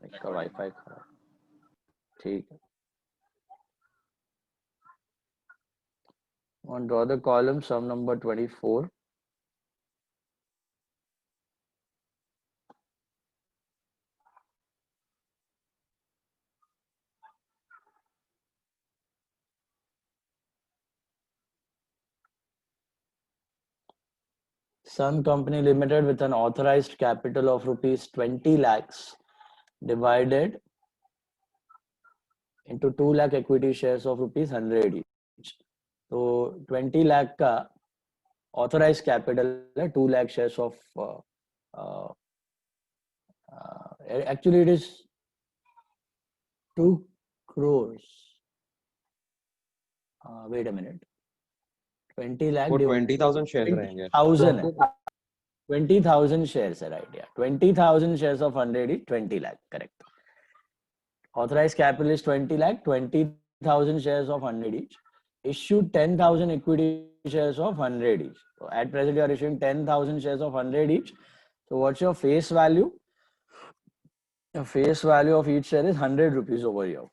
इसका वाईफाई खराब, ठीक है। On draw the column sum number 24. Sun Company Limited with an authorized capital of rupees 20 lakhs divided into 2 lakh equity shares of rupees 100 each. तो 20 lakh का authorized capital है 2 lakh shares of actually it is 2 crores. Wait a minute. 20 lakh वो 20,000 share रहेंगे। 20,000 shares है, right? Yeah, 20,000 shares of 100 is 20 lakh, correct. Authorized capital is 20 lakh, 20,000 shares of 100 each. Issued 10,000 equity shares of 100 each. So at present you are issuing 10,000 shares of 100 each. So what's your face value? The face value of each share is 100 rupees over here.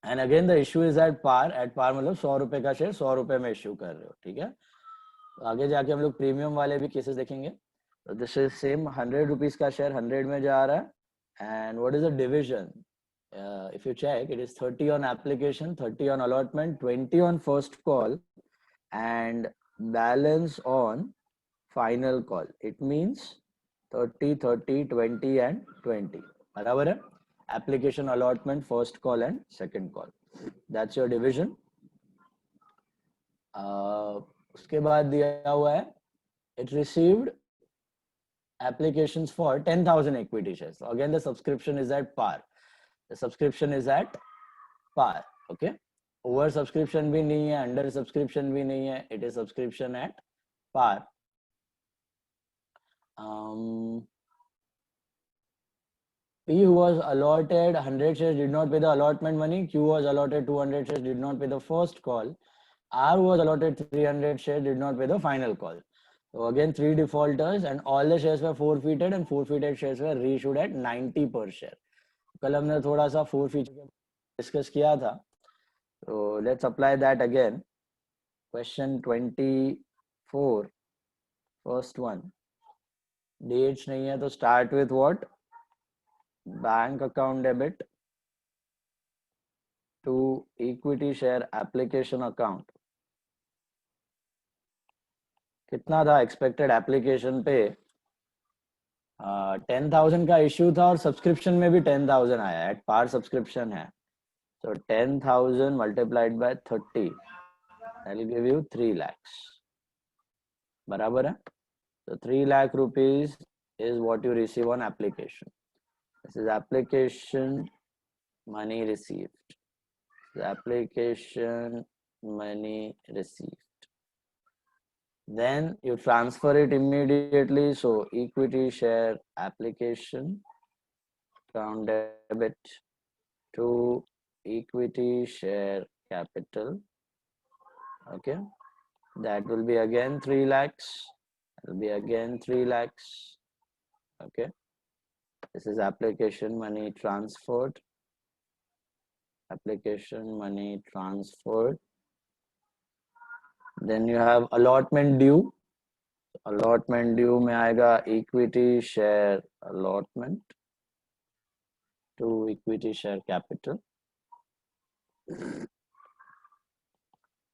And again the issue is at par. At par मतलब 100 रुपए का share 100 रुपए में issue कर रहे हो, ठीक है। तो आगे जाके हम लोग प्रीमियम वाले भी केसेस देखेंगे। तो दिस इज सेम 100 रुपीज का शेयर 100 में जा रहा है। And what is the division? If you check, it is 30 on application, 30 on allotment, 20 on first call, and balance on final call. It means 30, 30, 20 and 20. बराबर है? Application, allotment, first call and second call. That's your division. उसके बाद दिया हुआ है, it received applications for 10,000 equity shares. So again, the subscription is at par. The subscription is at par. Okay. Over subscription भी नहीं है, under subscription भी नहीं है. It is subscription at par. P who was allotted 100 shares did not pay the allotment money. Q was allotted 200 shares did not pay the first call. R who was allotted 300 shares did not pay the final call. So again 3 defaulters and all the shares were forfeited and forfeited shares were reissued at 90 per share. कल हमने थोड़ा सा forfeiture discuss किया था, so let's apply that again. Question 24, first one. Dates नहीं है तो start with what? Bank account debit to equity share application account. कितना था एक्सपेक्टेड एप्लीकेशन पे? 10,000 का इश्यू था और सब्सक्रिप्शन में भी 10,000 आया, एट पार सब्सक्रिप्शन है। So 10,000 multiplied by 30 that will give you 3 lakhs. बराबर है? So 3 lakh rupees is what you receive on application. This is application money received. The application money received. Then you transfer it immediately. So equity share application account debit to equity share capital. Okay, that will be again 3 lakhs. It will be again 3 lakhs. Okay, this is application money transferred. Application money transferred. Then you have allotment due. Allotment due में आएगा equity share allotment to equity share capital.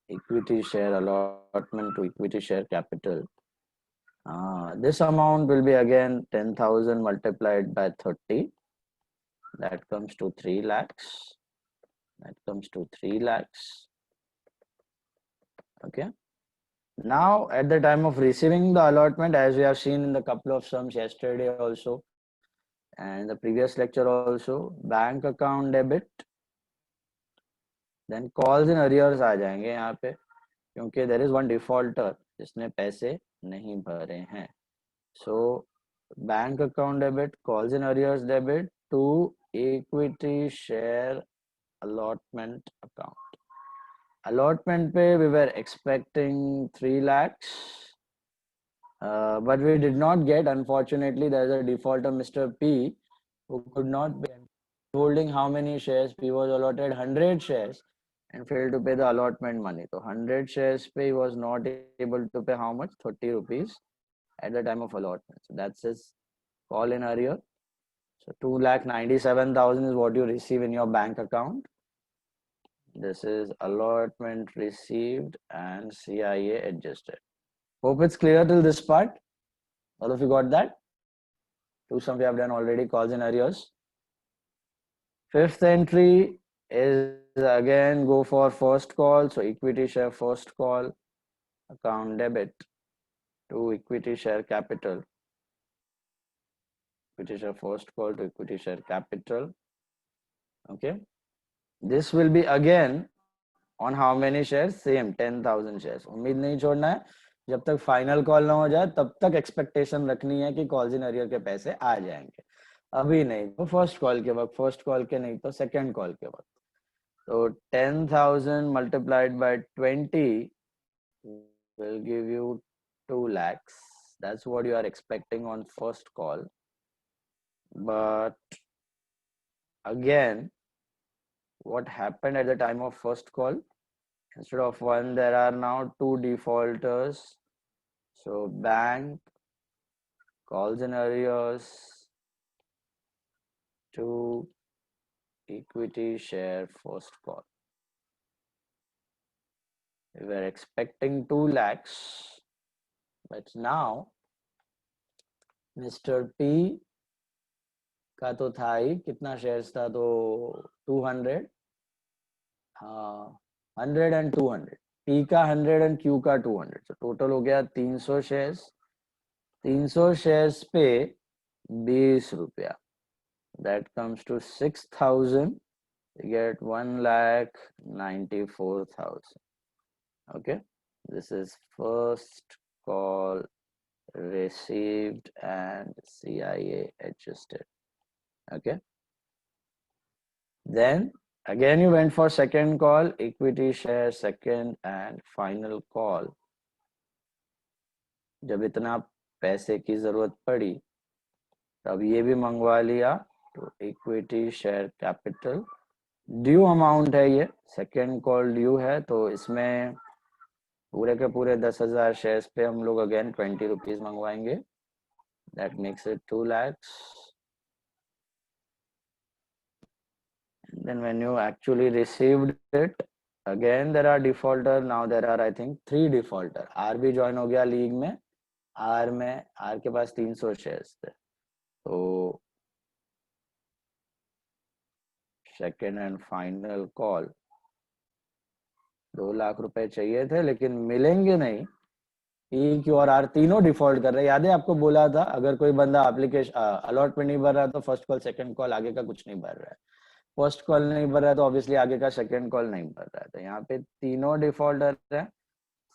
Equity share allotment to equity share capital. This amount will be again 10,000 multiplied by 30. That comes to 3 lakhs. That comes to 3 lakhs. Okay. Now, at the time of receiving the allotment, as we have seen in the couple of sums yesterday also, and the previous lecture also, bank account debit, then calls in arrears आ जाएंगे यहाँ पे, क्योंकि there is one defaulter जिसने पैसे नहीं भरे हैं. So, bank account debit, calls in arrears debit to equity share allotment account. Allotment पे we were expecting 3 lakhs. but we did not get, unfortunately, there is a defaulter, Mr. P, who could not pay. Holding how many shares? P was allotted 100 shares and failed to pay the allotment money. So 100 shares pay, he was not able to pay how much? 30 rupees at the time of allotment. So that's his call in arrear. So 2,97,000 is what you receive in your bank account. This is allotment received and CIA adjusted. Hope it's clear till this part. All of you got that? Two some we have done already, calls in arrears. Fifth entry is again go for first call. So equity share first call, account debit to equity share capital. Equity share first call to equity share capital. Okay. This will be again on how many shares? Same 10,000 shares. उम्मीद नहीं छोड़ना है, जब तक final call ना हो जाए तब तक एक्सपेक्टेशन रखनी है कि कॉल्स इन अरियर के पैसे आ जाएंगे. अभी नहीं तो फर्स्ट कॉल के वक्त, फर्स्ट कॉल के नहीं तो सेकंड कॉल के वक्त. तो 10,000 multiplied by 20 will give you 2 lakhs. That's what you are expecting on first call. But again, what happened at the time of first call? Instead of one, there are now two defaulters. So bank calls in arrears to equity share first call. We were expecting 2 lakhs, but now Mr. P का तो था ही, कितना shares था? तो 200, हाँ 100 and 200. P का 100 and Q का 200. तो टोटल हो गया 300 शेयर्स. 300 शेयर्स पे 20 रुपया. That comes to 6,000. You get 1,94,000. Okay, this is first call received and CIA adjusted. Okay, then again you went for second call, equity share second and final call. जब इतना पैसे की जरूरत पड़ी तब ये भी मंगवा लिया. तो equity share capital due amount है, ये सेकेंड कॉल ड्यू है. तो इसमें पूरे के पूरे 10,000 शेयर्स पे हम लोग अगेन 20 रुपीज मंगवाएंगे. That makes it 2 lakhs. Then when you actually received it, again there are defaulter. Now there are I think 3 defaulter. R भी ज्वाइन हो गया लीग में. R के पास 300 शेयर्स थे. तो second and final call 2 lakh रुपए चाहिए थे, लेकिन मिलेंगे नहीं. ई क्यू और आर तीनों डिफॉल्ट कर रहे हैं. याद है आपको बोला था अगर कोई बंदा एप्लीकेशन अलॉटमेंट नहीं भर रहा तो फर्स्ट कॉल सेकंड कॉल आगे का कुछ नहीं भर रहा है. फर्स्ट कॉल नहीं भर रहा है तो ऑब्वियसली आगे का सेकंड कॉल नहीं भर रहा है. तो यहाँ पे तीनों डिफॉल्टर है.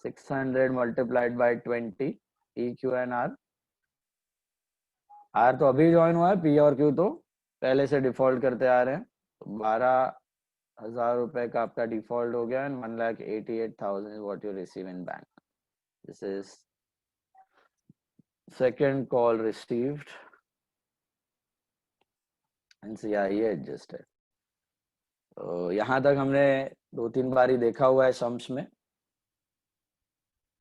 600 multiplied by 20 E Q and R. R तो अभी ज्वाइन हुआ है, पी और क्यू तो पहले से डिफॉल्ट करते आ रहे हैं. तो 12,000 रुपए का आपका डिफॉल्ट हो गया and 1,88,000 is what you receive in bank. This is second call received and CIA adjusted. तो यहाँ तक हमने 2-3 बार ही देखा हुआ है सम्स में.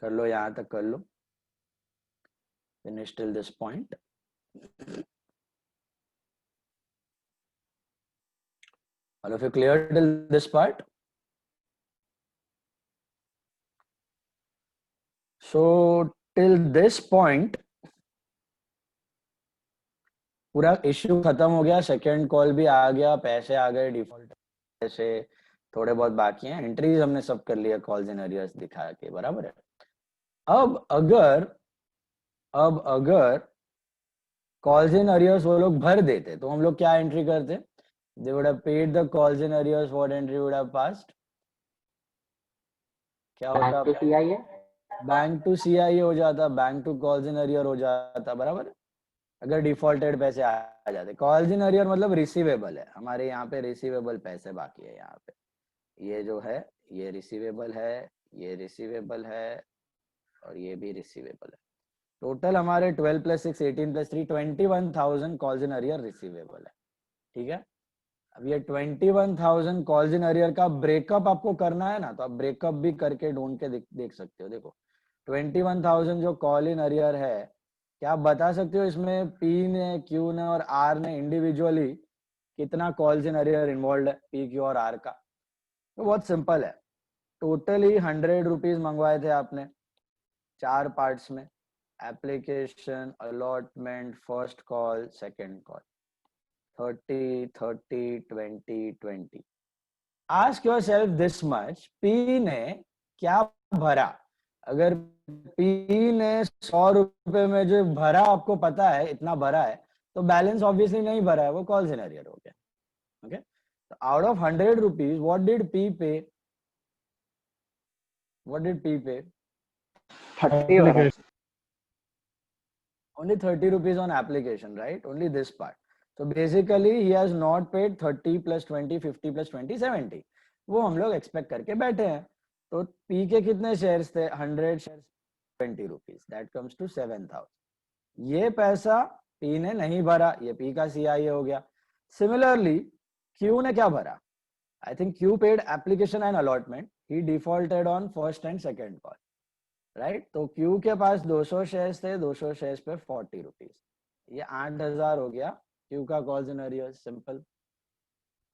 कर लो, यहाँ तक कर लो. Finish till this point. All of you clear till this part? So till this point पूरा इश्यू खत्म हो गया. सेकेंड कॉल भी आ गया, पैसे आ गए, डिफॉल्ट पैसे थोड़े बहुत बाकी हैं. एंट्रीज हमने सब कर लिया कॉल्स इन अरियर्स दिखा के, बराबर है. अब अगर कॉल्स इन अरियर्स वो लोग भर देते तो हम लोग क्या एंट्री करते? They would have paid the calls in arrears. What entry would have passed? क्या होता? बैंक टू सीआईए हो जाता. Bank to calls in arrear हो जाता, बराबर. अगर डिफॉल्टेड पैसे आ जाते. कॉल्स इन अरियर मतलब रिसीवेबल है. हमारे यहाँ पे रिसीवेबल पैसे बाकी है. यहाँ पे ये जो है ये रिसीवेबल है, ये रिसीवेबल है और ये भी रिसीवेबल है. टोटल हमारे 12 + 6 18 + 3 21,000 कॉल्स इन अरियर रिसीवेबल है, ठीक है। अब ये 21,000 कॉल्स इन अरियर का ब्रेकअप आपको करना है ना, तो आप ब्रेकअप भी करके ढूंढ के देख सकते हो। देखो 21,000 जो कॉल इन अरियर है, क्या आप बता सकते हो इसमें पी ने, क्यू ने और आर ने इंडिविजुअली कितना कॉल्स इन अरियर इन्वॉल्व है, पी, क्यू और आर का? तो बहुत सिंपल है, टोटली 100 रुपीज मंगवाए थे आपने 4 पार्ट्स में, application, allotment, first call, second call, 30 30 20 20। Ask yourself this much, P ने क्या भरा? अगर पी ने 100 रुपए में जो भरा आपको पता है इतना भरा है, तो बैलेंस ऑब्वियसली नहीं भरा है, वो कॉल सिनेरियो हो गया। ओके, तो out of 100 rupees what did P पे? व्हाट डिड पी पे? 30 भरा। Only 30 rupees on application, right? Only this part. So basically he has not paid 30 + 20 50 + 20 70। वो हम लोग एक्सपेक्ट करके बैठे हैं। तो पी के कितने शेयर्स थे? 100 shares, 20 rupees, that comes to 7,000। ये पैसा पी ने नहीं भरा, ये पी का CIA हो गया। सिमिलरली क्यू ने क्या भरा? I think Q paid application and allotment, he defaulted on first and second call, right. तो क्यू के पास 200 शेयर्स थे, 200 शेयर्स पे 40 रुपीज, ये 8,000 हो गया क्यू का calls in arrear, simple.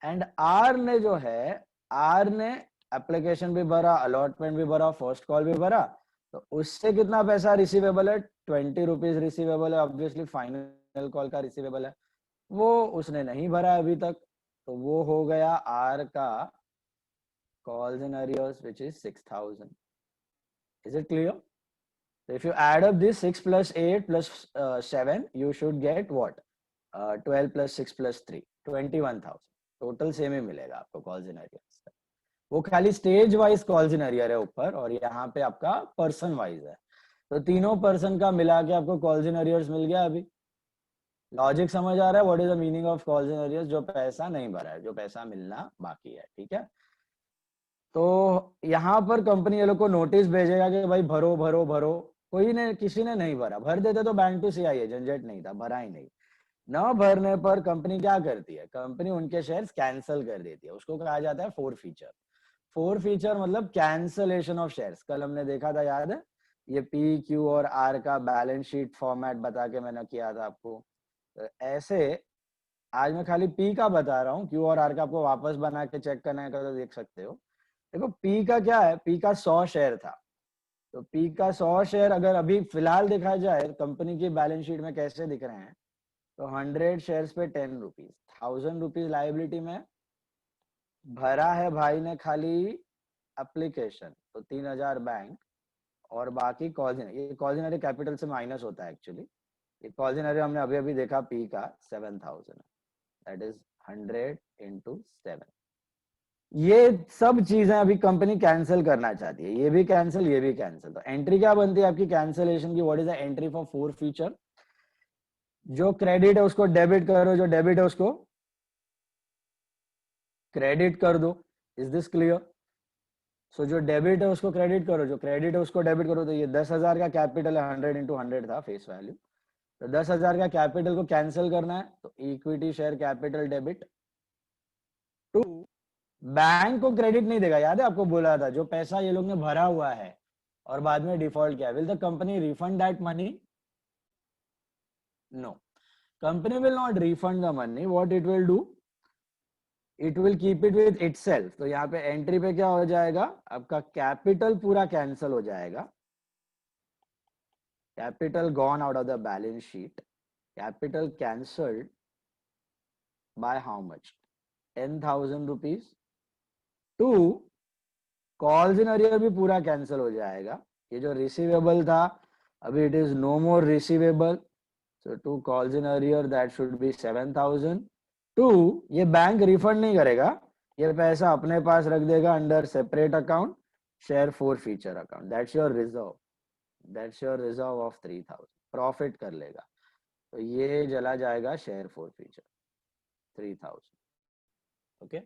And R ने जो है, आर ने एप्लीकेशन भी भरा, अलॉटमेंट भी भरा, फर्स्ट कॉल भी भरा, तो उससे कितना पैसा रिसीवेबल है? 20 रुपीज रिसीवेबल है, ऑब्वियसली फाइनल कॉल का रिसीवेबल है, वो उसने नहीं भरा अभी तक, तो वो हो गया आर का calls in arrears which is 6,000। Is it clear? So if you add up this 6 + 8 + 7, you should get what? 12 + 6 + 3, 21,000। Total same ही मिलेगा आपको कॉल्स इन अरियर्स का। वो खाली stage wise calls in arrear है ऊपर, और यहाँ पे आपका पर्सन वाइज है। तो तीनों पर्सन का मिला के आपको कॉल्स इन अरियर्स मिल गया। अभी लॉजिक समझ आ रहा है? What is the meaning of calls in arrears? जो पैसा नहीं भरा है, जो पैसा मिलना बाकी है, ठीक है। तो यहाँ पर कंपनी ये लोग को नोटिस भेजेगा कि भाई भरो भरो भरो, कोई ने, किसी ने नहीं भरा। भर देते तो बैंक टू CIA, झंझट नहीं था, भरा ही नहीं। न भरने पर कंपनी क्या करती है? कंपनी उनके शेयर्स कैंसिल कर देती है, उसको कहा जाता है फोरफीचर। फोरफीचर मतलब कैंसलेशन ऑफ शेयर्स। कल हमने देखा था, याद है? ये पी, क्यू और आर का बैलेंस शीट फॉर्मेट बता के मैंने किया था आपको। तो ऐसे आज मैं खाली पी का बता रहा हूँ, क्यू और आर का आपको वापस बना के चेक करना है तो देख सकते हो। देखो पी का क्या है, पी का 100 शेयर था, तो पी का 100 शेयर अगर अभी फिलहाल देखा जाए कंपनी की बैलेंस शीट में कैसे दिख रहे हैं, तो 100 शेयर्स पे 10 रुपीज, 1000 रुपीज लाइबिलिटी में भरा है भाई ने खाली एप्लीकेशन, तो 3,000 बैंक, और बाकी कॉल्स। ये कॉल्स कैपिटल से माइनस होता है एक्चुअली। ये कॉल्स हमने अभी अभी देखा, पी का 7,000, दैट इज 100 × 7। ये सब चीजें अभी कंपनी कैंसिल करना चाहती है, ये भी कैंसिल, ये भी कैंसिल। तो एंट्री क्या बनती है आपकी कैंसिलेशन की? What is the entry for forfeiture? जो क्रेडिट है उसको डेबिट करो, जो डेबिट है उसको क्रेडिट कर दो। Is this clear? सो जो डेबिट है उसको क्रेडिट करो, जो क्रेडिट है उसको डेबिट करो। तो ये 10,000 का कैपिटल है, 100 × 100 था फेस वैल्यू, तो 10,000 का कैपिटल को कैंसिल करना है, तो equity share capital debit to, bank को क्रेडिट नहीं देगा, याद है आपको बोला था, जो पैसा ये लोग ने भरा हुआ है और बाद में डिफॉल्ट किया, will the company refund that money? No, company will not refund the money. What it will do, it will keep it with itself. तो यहाँ पे एंट्री पे क्या हो जाएगा, आपका कैपिटल पूरा कैंसिल हो जाएगा, capital gone out of the balance sheet, capital cancelled by how much? 10,000 rupees. To, calls in arrear भी पूरा कैंसिल हो जाएगा। ये जो रिसीवेबल था अभी it is no more receivable, so to calls in arrear that should be 7,000। To, ये bank refund नहीं करेगा, ये पैसा अपने पास रख देगा under separate account, share forfeiture account, that's your reserve, that's your reserve of 3,000, profit कर लेगा। तो ये चला जाएगा share forfeiture 3,000। Okay,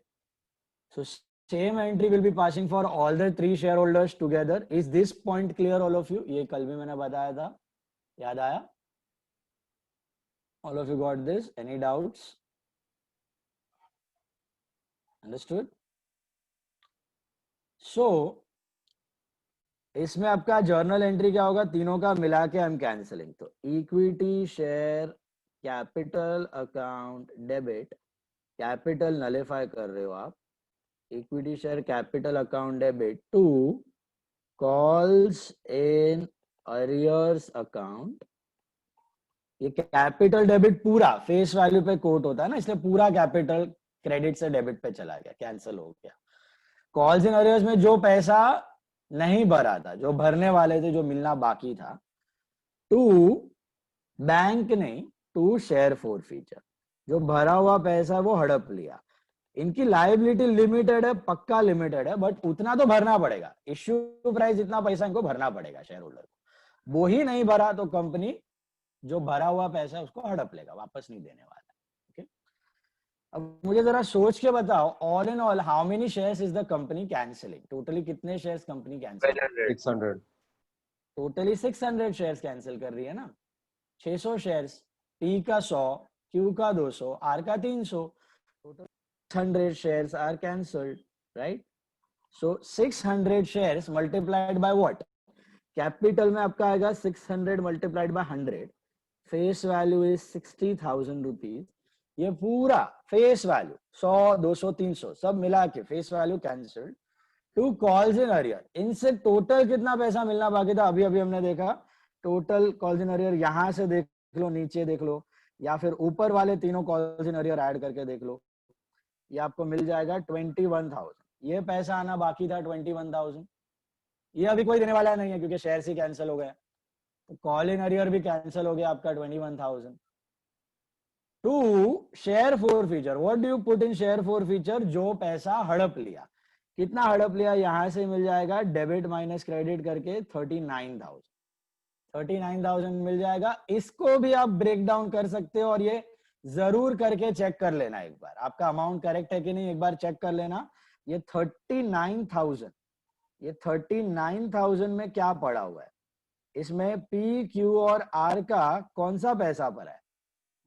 so same entry will be passing for all the 3 shareholders together. Is this point clear all of you? ये कल भी मैंने बताया था, याद आया? All of you got this? Any doubts? Understood? So, इसमें आपका जर्नल एंट्री क्या होगा? तीनों का मिला के हम कैंसलिंग, तो equity share capital account debit, capital nullify कर रहे हो आप, equity share capital account debit to calls in arrears account. ये कैपिटल डेबिट पूरा फेस वैल्यू पे कोट होता है ना, इसलिए पूरा कैपिटल क्रेडिट से डेबिट पे चला गया, कैंसिल हो गया। कॉल्स इन अरियर्स में जो पैसा नहीं भरा था, जो भरने वाले थे, जो मिलना बाकी था, टू बैंक ने, टू शेयर फॉर फीचर, जो भरा हुआ पैसा वो हड़प लिया। इनकी लाइबिलिटी लिमिटेड है, पक्का लिमिटेड है, बट उतना तो भरना पड़ेगा, इश्यू प्राइस इतना पैसा इनको भरना पड़ेगा शेयर होल्डर को। वो ही नहीं भरा तो कंपनी जो भरा हुआ पैसा है उसको हड़प लेगा, वापस नहीं देने वाला। ओके, अब मुझे जरा सोच के बताओ, all in all how many shares is the company cancelling? Totally कितने shares company cancel? 600. Totally 600 shares cancel कर रही है ना। 600 शेयर्स, पी का 100, क्यू का 200, आर का 300, total 600 shares are cancelled, right? So 600 shares multiplied by what? Capital में आपका आएगा 600 multiplied by 100, face value is 60,000 rupees. ये पूरा फेस वैल्यू 100, 200, 300 सब मिला के face value cancelled to calls in arrear. इनसे टोटल कितना पैसा मिलना बाकी था? अभी अभी हमने देखा, टोटल कॉल्स इन अरियर यहां से देख लो, नीचे देख लो, या फिर ऊपर वाले तीनों कॉल्स इन अरियर ऐड करके देख लो, ये आपको मिल जाएगा 21,000। ये पैसा आना बाकी था 21,000, ये अभी कोई देने वाला नहीं है क्योंकि शेयर ही कैंसिल हो गया, तो कॉल इन अरियर भी कैंसिल हो गया आपका 21,000। To share forfeiture, what do you put in share forfeiture? जो पैसा हड़प लिया, कितना हड़प लिया? यहां से मिल जाएगा डेबिट माइनस क्रेडिट करके 39,000, 39,000 मिल जाएगा। इसको भी आप ब्रेक डाउन कर सकते हो और ये जरूर करके चेक कर लेना एक बार, आपका अमाउंट करेक्ट है कि नहीं, एक बार चेक कर लेना। ये 39,000, ये 39,000 में क्या पड़ा हुआ है? इसमें पी, क्यू और आर का कौन सा पैसा भरा है?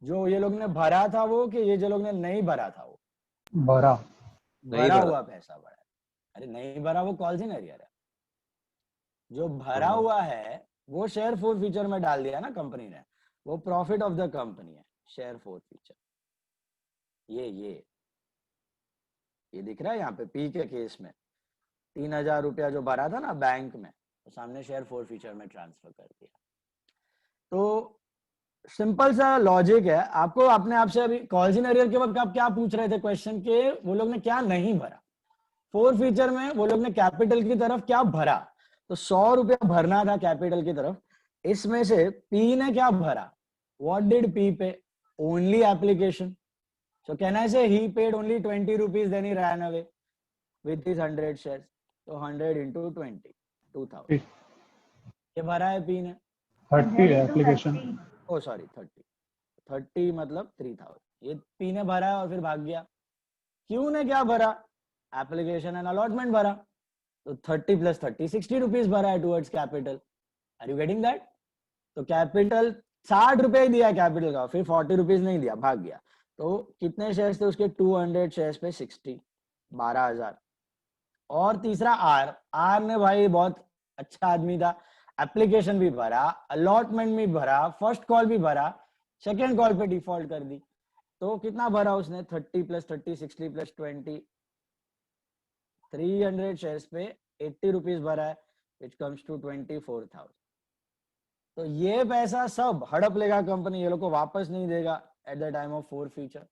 जो ये लोग ने भरा था वो, कि ये जो लोग ने नहीं भरा था वो? भरा भरा हुआ पैसा भरा है। अरे नहीं भरा वो कॉल्स इन अरियर है, जो भरा हुआ है वो शेयर फॉर फीचर में डाल दिया ना कंपनी ने, वो प्रॉफिट ऑफ द कंपनी है, शेयर फॉर फीचर। ये दिख रहा है यहाँ पे पी के केस में 3,000 रुपया जो भरा था ना बैंक में, तो सामने शेयर फॉर फीचर में ट्रांसफर कर दिया। तो सिंपल सा लॉजिक है। आपको अपने आप से अभी कॉल्स इन अरियर के वक्त आप क्या पूछ रहे थे क्वेश्चन के, वो लोग ने क्या नहीं भरा? फोर फीचर में वो लोग ने कैपिटल की तरफ क्या भरा? तो 100 रुपया भरना था कैपिटल की तरफ, इसमें से पी ने क्या भरा? What did P pay? Only application. So can I say he paid only 20 rupees, then he ran away with his 100 shares. तो 100 into 20, 2,000 ये भरा है पी ने। 30 एप्लीकेशन, ओ सॉरी 30 मतलब 3,000 ये पी ने भरा है और फिर भाग गया। क्यू ने क्या भरा? एप्लीकेशन एंड अलॉटमेंट भरा, तो 30 + 30 60 रुपीज भरा है towards capital. Are you getting that? तो कैपिटल 60 रुपए ही दिया कैपिटल का, फिर 40 रुपीज नहीं दिया, भाग गया। तो कितने शेयर्स थे उसके? 200 शेयर्स पे 60, 12,000। और तीसरा आर ने भाई बहुत अच्छा आदमी था, एप्लीकेशन भी भरा, अलॉटमेंट भी भरा, फर्स्ट कॉल भी भरा, सेकेंड कॉल पे डिफॉल्ट कर दी। तो कितना भरा उसने? 30 + 30 60 + 20 300 शेयर्स पे 80 रुपीज भरा है, विच कम्स टू 24,000। तो ये पैसा सब हड़प लेगा कंपनी, ये लोग को वापस नहीं देगा at the time of four feature,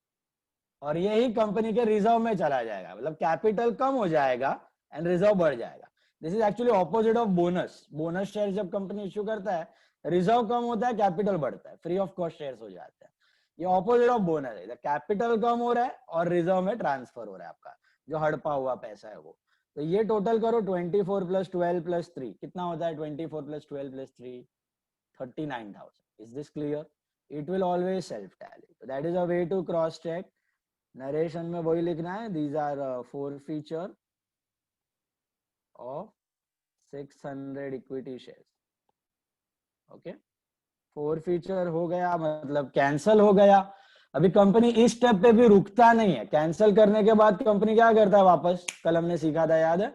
और यही कंपनी के रिजर्व में चला जाएगा। मतलब कैपिटल कम हो जाएगा एंड रिजर्व बढ़ जाएगा। This is actually opposite of bonus. Bonus share जब कंपनी इश्यू करता है, रिजर्व कम होता है, कैपिटल बढ़ता है, फ्री ऑफ कॉस्ट शेयर्स हो जाते हैं। ये ऑपोजिट ऑफ बोनस है, कैपिटल कम हो रहा है और रिजर्व में ट्रांसफर हो रहा है आपका जो हड़पा हुआ पैसा है वो। तो ये टोटल करो 24 + 12 + 3 कितना होता है? 24 + 12 + 3 39,000। Is this clear? It will always self tally. So that is a way to cross check. Narration में वही लिखना है, these are forfeiture of 600 equity shares. Okay, feature हो गया मतलब कैंसल हो गया। अभी कंपनी इस स्टेप पे भी रुकता नहीं है, कैंसल करने के बाद कंपनी क्या करता है वापस, कल हमने सीखा था याद है,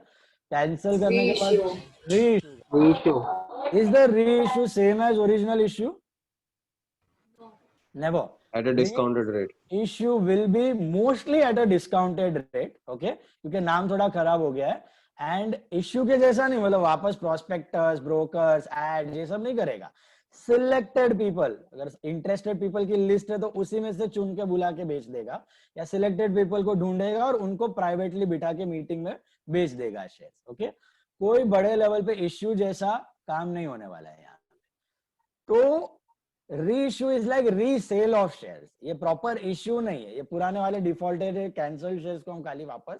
कैंसल करने के बाद reissue. Is the reissue same as original issue? Never. At a discounted rate. Issue will be mostly at a discounted rate, okay, क्योंकि नाम थोड़ा खराब हो गया है। एंड इश्यू के जैसा नहीं, मतलब वापस प्रोस्पेक्टस, ब्रोकर्स, एड ये सब नहीं करेगा। सिलेक्टेड पीपल, अगर इंटरेस्टेड पीपल की लिस्ट है तो उसी में से चुन के बुला के बेच देगा, या सिलेक्टेड पीपल को ढूंढेगा और उनको प्राइवेटली बिठा के मीटिंग में बेच देगा शेयर, ओके। कोई बड़े लेवल पे इश्यू जैसा काम नहीं होने वाला है यहाँ। तो reissue is like resale of shares, ये प्रॉपर इश्यू नहीं है, ये पुराने वाले डिफॉल्टेड कैंसल शेयर्स को हम खाली वापस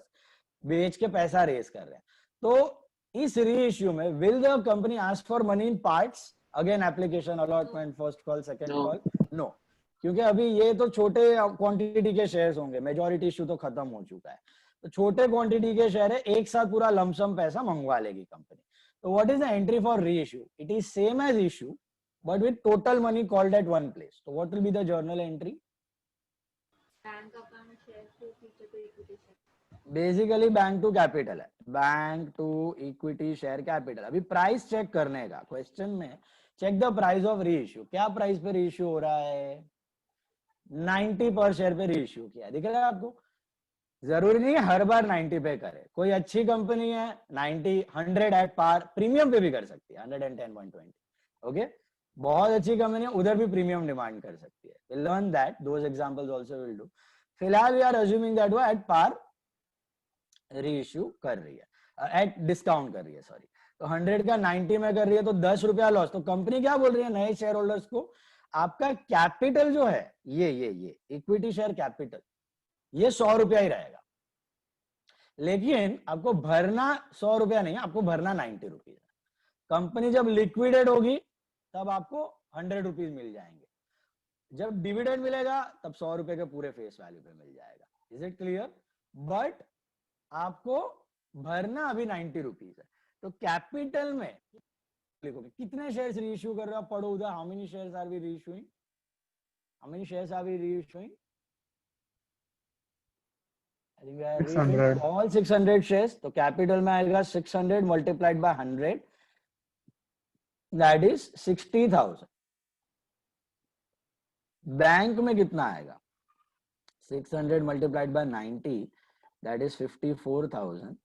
बेच के पैसा रेज कर रहे हैं। तो इस रीइश्यू में will the company ask for money in parts, again application, allotment, first call, second call? No, क्योंकि अभी ये तो छोटे क्वांटिटी के शेयर्स होंगे, मेजॉरिटी इश्यू तो खत्म हो चुका है, तो छोटे क्वांटिटी के शेयर है, एक साथ पूरा लमसम पैसा मंगवा लेगी कंपनी। तो what is the entry for reissue? It is same as issue but with total money called at one place. So what will be the journal entry? Bank account share to feature to equity share. Basically bank to capital है, bank to equity share capital. अभी price check करने का question में, check the price of reissue, क्या price पे reissue हो रहा है? 90 पर शेयर पे रीइश्यू किया, दिख रहा है आपको? जरूरी नहीं हर बार 90 पे करे, कोई अच्छी कंपनी है 90, 100 एट पार, प्रीमियम पे भी कर सकती है 110, 120, ओके। बहुत अच्छी कंपनी उधर भी प्रीमियम डिमांड कर सकती है, we'll learn that, those examples also will do। फिलहाल we are assuming that वो at par रीइश्यू कर रही है, एट डिस्काउंट कर रही है, सॉरी। तो 100 का 90 में कर रही है तो 10 रुपया लॉस। तो कंपनी क्या बोल रही है नए शेयर होल्डर्स को, आपका कैपिटल जो है ये इक्विटी शेयर कैपिटल ये 100 रुपया ही रहेगा, लेकिन आपको भरना 100 रुपया नहीं है, आपको भरना 90 रुपीज। कंपनी जब लिक्विडेट होगी तब आपको 100 रुपीज मिल जाएंगे, जब डिविडेंड मिलेगा तब 100 रुपए के पूरे फेस वैल्यू पे मिल जाएगा। Is it clear? बट आपको भरना अभी 90 रुपीज है। तो कैपिटल में लिखोगे कितने शेयर्स रीइश्यू कर रहे हो, पढ़ो उधर, how many shares are we reissuing, how many shares are we reissuing? I think we are reissuing all 600 shares. तो कैपिटल में आएगा 600 multiplied by 100, that is 60,000। Bank में कितना आएगा? 600 multiplied by 90, that is 54,000।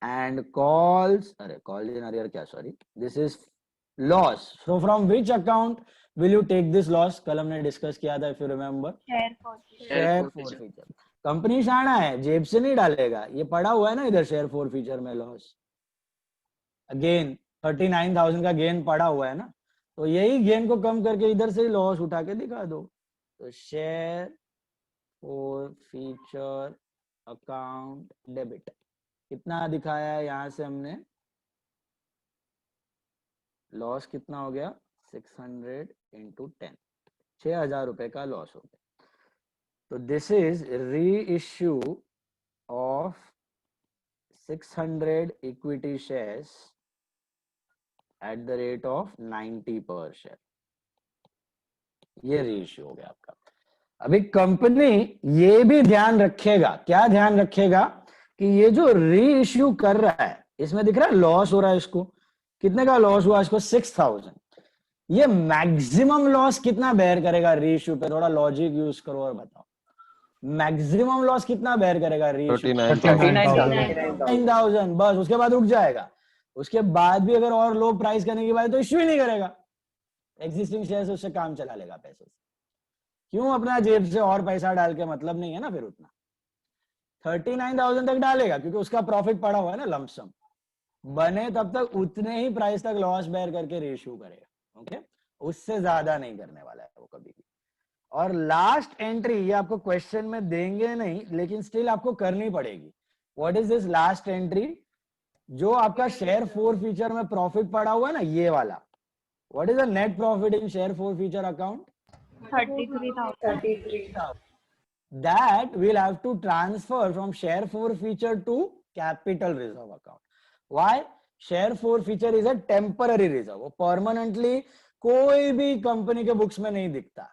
And calls, अरे call in arrear क्या, sorry, this is loss. So from which account will you take this loss? कल हमने डिस्कस किया था, if you remember, share forfeiture. Company शाना है, जेब से नहीं डालेगा, ये पड़ा हुआ है ना इधर शेयर फॉरफीचर में लॉस। अगेन 39,000 का गेन पड़ा हुआ है ना, तो यही गेन को कम करके इधर से लॉस उठा के दिखा दो। तो शेयर फॉरफीचर अकाउंट डेबिट कितना दिखाया है यहां से हमने, लॉस कितना हो गया? 600 इंटू 10, 6,000 रुपए का लॉस हो गया। तो दिस इज री issue of 600 equity shares at the rate of 90 per share। ये रीइश्यू हो गया आपका। अभी कंपनी ये भी ध्यान रखेगा, क्या ध्यान रखेगा कि ये जो रीइश्यू कर रहा है इसमें दिख रहा है लॉस हो रहा है, इसको कितने का लॉस हुआ? इसको 6,000। ये मैक्सिमम लॉस कितना बेयर करेगा रीइश्यू पे? थोड़ा लॉजिक यूज करो और बताओ, मैक्सिमम लॉस कितना बेयर करेगा रीइश्यू? 39,000। बस, उसके बाद रुक जाएगा। उसके बाद भी अगर और लो प्राइस करने की बात तो इश्यू ही नहीं करेगा, एग्जिस्टिंग शेयर से उससे काम चला लेगा पैसे से। क्यों अपना जेब से और पैसा डाल के, मतलब नहीं है ना फिर उतना। 39,000 तक डालेगा क्योंकि उसका प्रॉफिट पड़ा हुआ है ना, लमसम बने तब तक उतने ही प्राइस तक लॉस बेयर करके रीइश्यू करेगा, ओके। उससे ज्यादा नहीं करने वाला है वो कभी भी। और लास्ट एंट्री ये आपको क्वेश्चन में देंगे नहीं, लेकिन स्टिल आपको करनी पड़ेगी। What is this last entry? जो आपका शेयर फॉरफीचर में प्रॉफिट पड़ा हुआ है ना, ये वाला। What is the net profit in share forfeiture account? 33,000। That we'll have to transfer from share forfeiture to capital reserve account. Why? Share forfeiture is a temporary reserve, वो permanently कोई भी कंपनी के बुक्स में नहीं दिखता।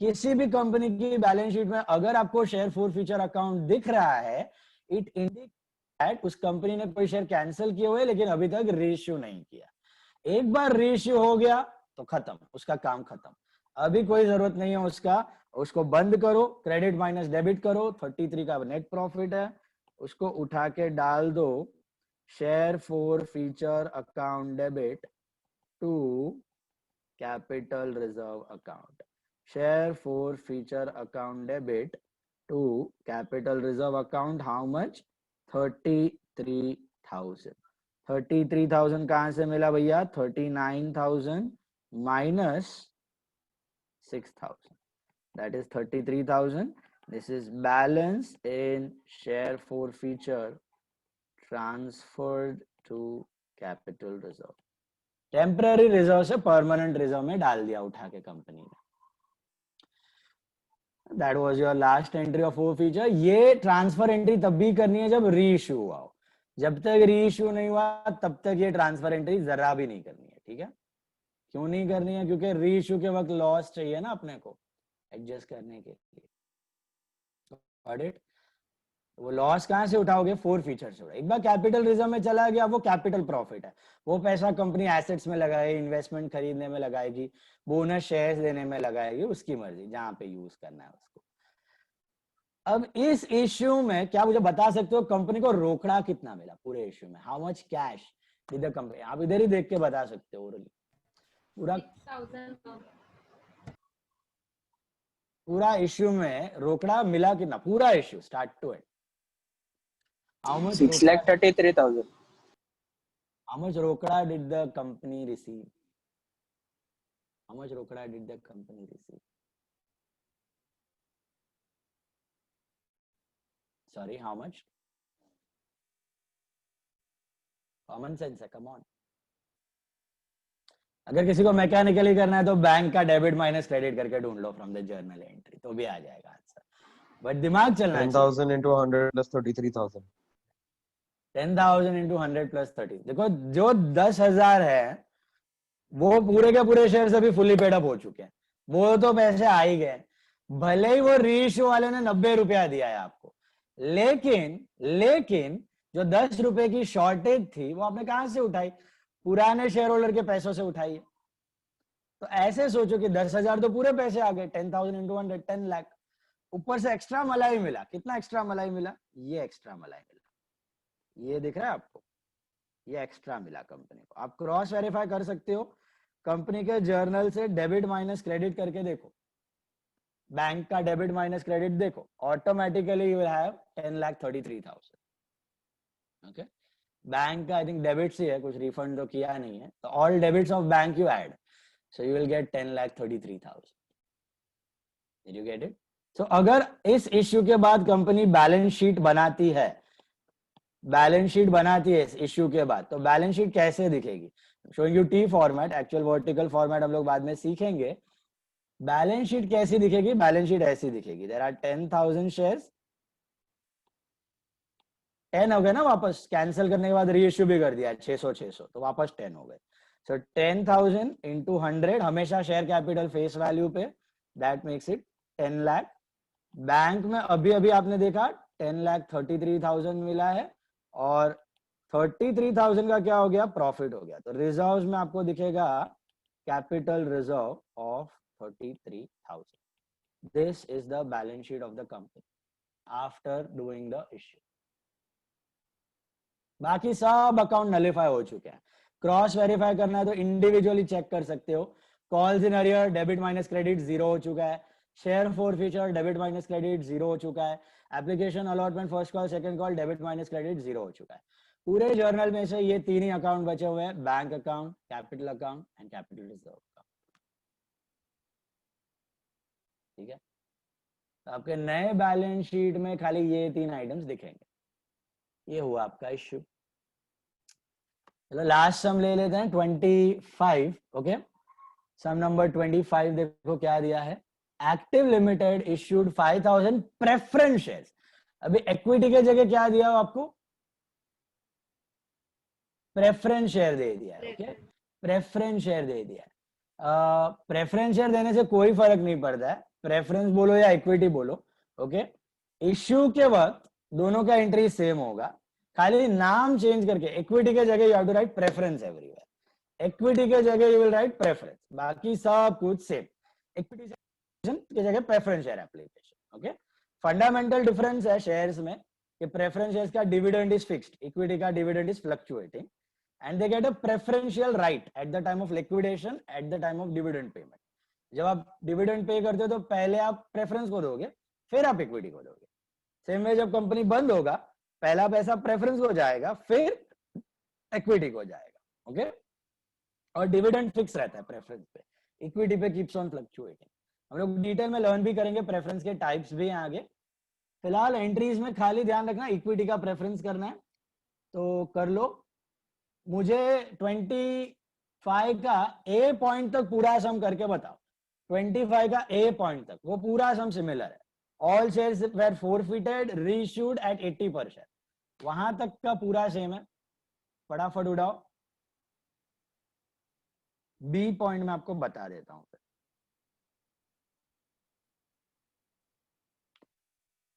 किसी भी company की बैलेंस शीट में अगर आपको शेयर फोर फीचर अकाउंट दिख रहा है, इट इंडिकेट उस कंपनी ने कोई शेयर कैंसिल किए हुए लेकिन अभी तक रीइश्यू नहीं किया। एक बार रीइश्यू हो गया तो खत्म, उसका काम खत्म, अभी कोई जरूरत नहीं है उसका, उसको बंद करो, क्रेडिट माइनस डेबिट करो, 33 का नेट प्रॉफिट है, उसको उठा के डाल दो share forfeiture account debit to capital reserve account, share forfeiture account debit to capital reserve account. How much? 33,000। 33,000 कहां से मिला भैया? 39,000 minus 6,000, that is 33,000. This is balance in share forfeiture transferred to capital reserve. Temporary reserve से permanent reserve में डाल दिया उठा के कंपनी ने। That was your last entry of forfeiture. ये ट्रांसफर एंट्री तब भी करनी है जब री इश्यू हुआ हो, जब तक री इश्यू नहीं हुआ तब तक ये ट्रांसफर एंट्री जरा भी नहीं करनी है, ठीक है? क्यों नहीं करनी है? क्योंकि री इश्यू के वक्त लॉस चाहिए ना अपने को एडजस्ट करने के लिए। ऑडिट, वो लॉस कहां से उठाओगे? फोर फीचर से उठाओगे। एक बार कैपिटल रिजर्व में चला गया वो कैपिटल प्रॉफिट है, वो पैसा कंपनी एसेट्स में लगाएगी, इन्वेस्टमेंट खरीदने में लगाएगी, बोनस शेयर्स देने में लगाएगी, उसकी मर्जी जहां पे यूज करना है उसको। अब इस इश्यू में क्या मुझे बता सकते हो कंपनी को रोकड़ा कितना मिला पूरे इश्यू में? How much cash did the company? आप इधर ही देख के बता सकते हो ओरली। पूरा इश्यू में रोकड़ा मिला कितना? पूरा issue start to end. How much 6,33,000. How much rokda did the company receive? How much rokda did the company receive? Sorry, how much? Common sense है, come on. अगर किसी को मैकेनिकली करना है तो बैंक का डेबिट माइनस क्रेडिट करके ढूंढ लो फ्रॉम द जर्नल एंट्री, तो भी आ जाएगा आंसर। बट दिमाग चलना चाहिए। 10,000 into 100 plus 33,000. 10,000 into 100 plus 30। देखो जो 10,000 है वो पूरे के पूरे शेयर अभी फुली पेड अप हो चुके हैं, वो तो पैसे आ ही गए, भले ही वो रीइश्यू वाले ने 90 रुपया दिया है आपको, लेकिन जो 10 रुपए की शॉर्टेज थी वो आपने कहां से उठाई? पुराने शेयर होल्डर के पैसों से उठाई है। तो ऐसे सोचो कि 10,000 तो पूरे पैसे आ गए, 10,000 into 100 10 लाख, ऊपर से एक्स्ट्रा मलाई मिला। कितना एक्स्ट्रा मलाई मिला? ये एक्स्ट्रा मलाई मिला, ये दिख रहा है आपको, ये एक्स्ट्रा मिला कंपनी को। आप क्रॉस वेरीफाई कर सकते हो कंपनी के जर्नल से, डेबिट माइनस क्रेडिट करके देखो, बैंक का डेबिट माइनस क्रेडिट देखो, automatically you will have 10,33,000। Okay, bank का आई थिंक डेबिट से है, कुछ रिफंड तो किया नहीं है, तो all debits of bank you add, so you will get 10,33,000। Did you get it? So अगर इस इश्यू के बाद कंपनी बैलेंस शीट बनाती है, बैलेंस शीट बनाती है इस इश्यू के बाद, तो बैलेंस शीट कैसे दिखेगी? Showing U T format, actual vertical format हम लोग बाद में सीखेंगे। बैलेंस शीट कैसी दिखेगी? बैलेंस शीट ऐसी दिखेगी, देयर आर 10,000 शेयर्स, 10 हो गए ना, वापस कैंसिल करने के बाद रीइश्यू भी कर दिया 600 तो वापस 10 हो गए। सो 10,000 into 100, हमेशा शेयर कैपिटल फेस वैल्यू पे, that makes it 10 lakh. Bank में अभी अभी आपने देखा 10,33,000 मिला है, और 33,000 का क्या हो गया? प्रॉफिट हो गया। तो रिजर्व्स में आपको दिखेगा capital reserve of 33,000। This is the balance sheet of the company after doing the issue. बाकी सब अकाउंट नलिफाई हो चुके हैं। क्रॉस वेरीफाई करना है तो इंडिविजुअली चेक कर सकते हो। Calls in arrear debit minus credit 0 हो चुका है, share for future debit minus credit 0 हो चुका है, application allotment first call second call debit minus credit 0 हो चुका है। पूरे जर्नल में से ये तीन ही अकाउंट बचे हुए हैं, bank account, capital account and capital reserve account. ठीक है, तो आपके नए बैलेंस शीट में खाली ये तीन आइटम्स दिखेंगे। ये हुआ आपका इश्यू। चलो लास्ट सम ले लेते हैं, 25। ओके, सम नंबर 25 देखो क्या दिया है। Active limited issued 5,000 preference shares. अभी इक्विटी के जगह क्या दिया हो आपको? प्रेफरेंस शेयर दे दिया है। ओके, प्रेफरेंस शेयर दे दिया है। प्रेफरेंस शेयर देने से कोई फर्क नहीं पड़ता है, प्रेफरेंस बोलो या इक्विटी बोलो, ओके। इश्यू के वक्त दोनों का एंट्री सेम होगा, खाली नाम चेंज करके इक्विटी के जगह you have to write preference everywhere, equity के जगह यू विल राइट प्रेफरेंस, बाकी सब कुछ सेम। इक्विटी की जगह preference share application, okay. Fundamental difference है शेयर्स में कि प्रेफरेंस शेयर्स का डिविडेंड इज फिक्स्ड, इक्विटी का dividend is fluctuating, and they get a preferential right at the time of liquidation, at the time of dividend payment. जब आप dividend pay करते हो तो पहले आप प्रेफरेंस को दोगे, फिर आप इक्विटी को दोगे। सेम वे जब कंपनी बंद होगा, पहला पैसा प्रेफरेंस को जाएगा, फिर इक्विटी को जाएगा, ओके। और डिविडेंड फिक्स रहता है प्रेफरेंस पे, इक्विटी पे कीप्स ऑन फ्लक्चुएटिंग। हम लोग डिटेल में लर्न भी करेंगे, प्रेफरेंस के टाइप्स भी हैं आगे। फिलहाल एंट्रीज में खाली ध्यान रखना इक्विटी का प्रेफरेंस करना है, तो कर लो। मुझे 25 का ए पॉइंट तक पूरा सम करके बताओ, 25 का ए पॉइंट तक वो पूरा सम सिमिलर है। All shares were forfeited reissued at 80 per share, वहां तक का पूरा सेम है। फटाफट उड़ाओ। बी पॉइंट में आपको बता देता हूं।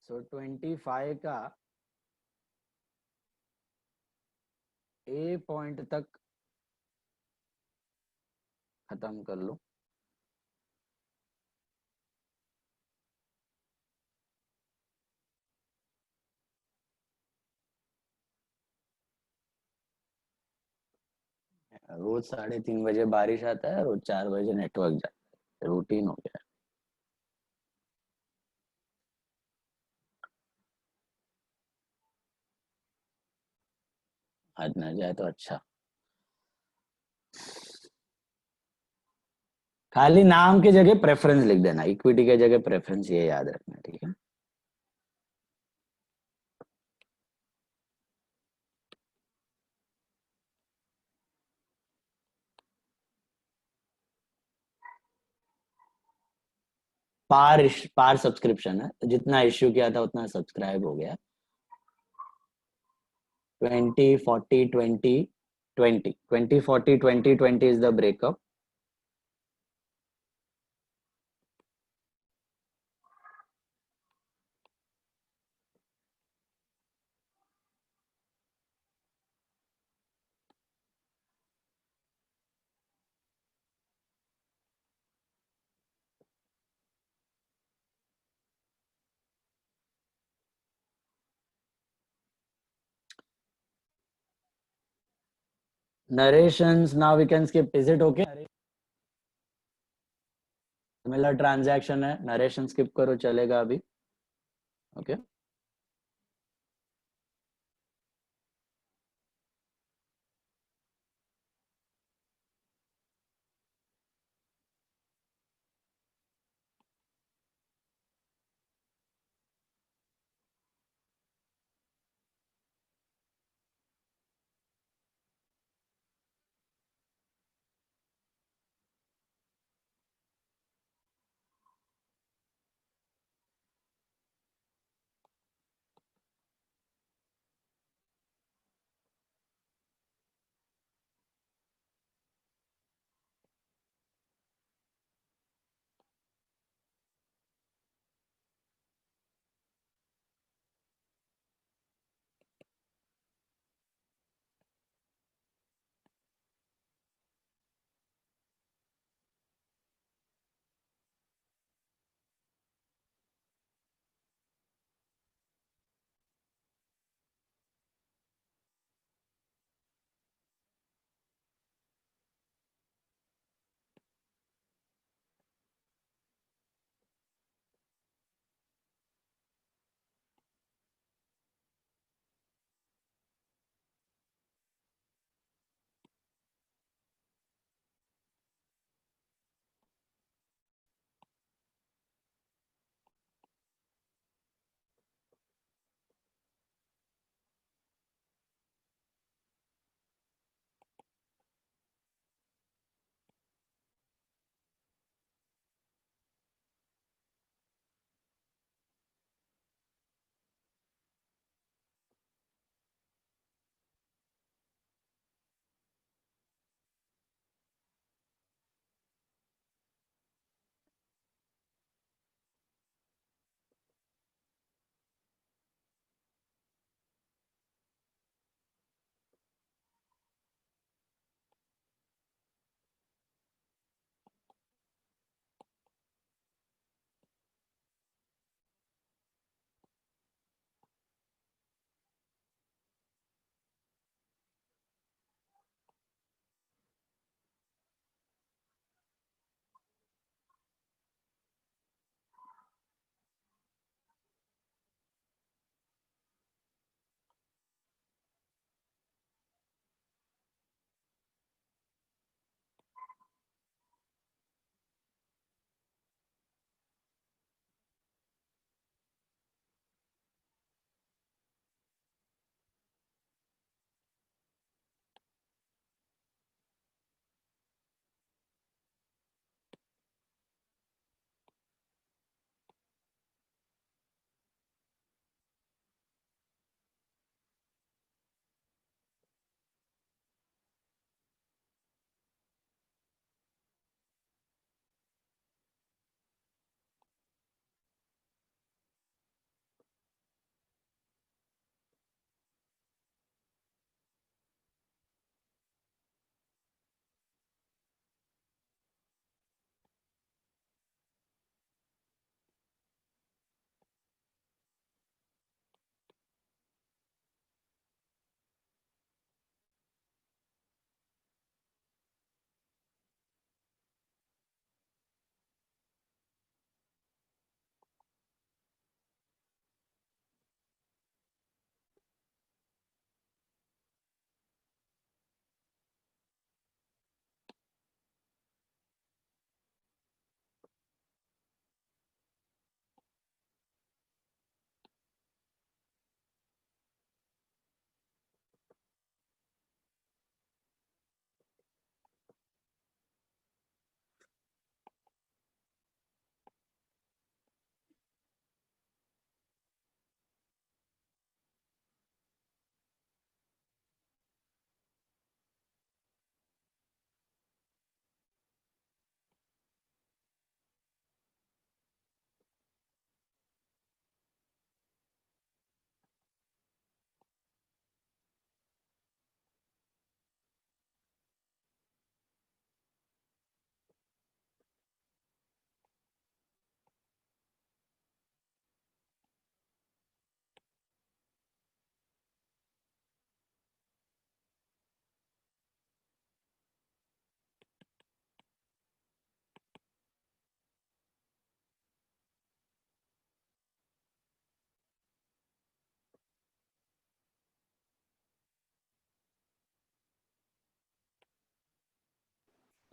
सो 25 का ए पॉइंट तक खत्म कर लो। रोज 3:30 बजे बारिश आता है, रोज 4 बजे नेटवर्क जाता है, रूटीन हो गया। आज ना जाए तो अच्छा। खाली नाम की जगह प्रेफरेंस लिख देना, इक्विटी के जगह प्रेफरेंस, ये याद रखना, ठीक है। पार सब्सक्रिप्शन है, तो जितना इश्यू किया था उतना सब्सक्राइब हो गया। 20 40 20 20 20 40 20 20 is the breakup. Narrations, now we can skip. Is it okay? Similar transaction है, नरेशन स्किप करो, चलेगा अभी, ओके।